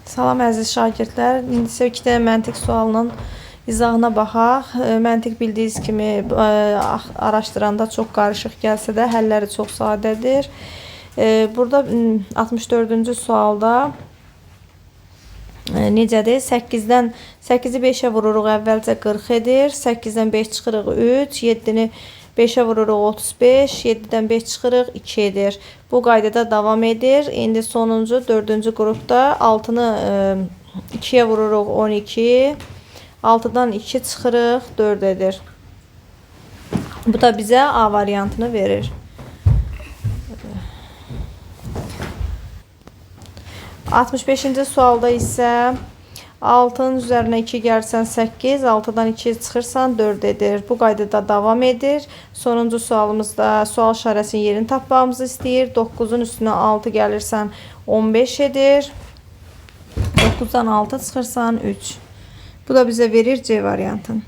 Salam əziz şagirdlər. İndi isə 2 dənə məntiq sualının izahına baxaq. Məntiq bildiyiniz kimi araşdıranda çox qarışıq gəlsə də həlləri çox sadədir. Burada 64-cü sualda necədir? 8-dən 8-i 5-ə vururuq, əvvəlcə 40 edir. 8-dən 5 çıxırıq 3, 7-ni 5'e vururuq 35, 7'den 5 çıxırıq 2 edir. Bu qaydada davam edir. İndi sonuncu 4-cü qrupda 6'nı 2'ye vururuq 12, 6'dan 2 çıxırıq 4 edir. Bu da bizə A variantını verir. 65-ci sualda isə 6'nın üzerine 2 gəlsən 8, 6'dan 2 çıxırsan 4 edir. Bu qaydada davam edir. Sonuncu sualımızda sual işarəsinin yerini tapmamızı istəyir. 9'un üstünə 6 gəlirsən 15 edir. 9'dan 6 çıxırsan 3. Bu da bizə verir C variantını.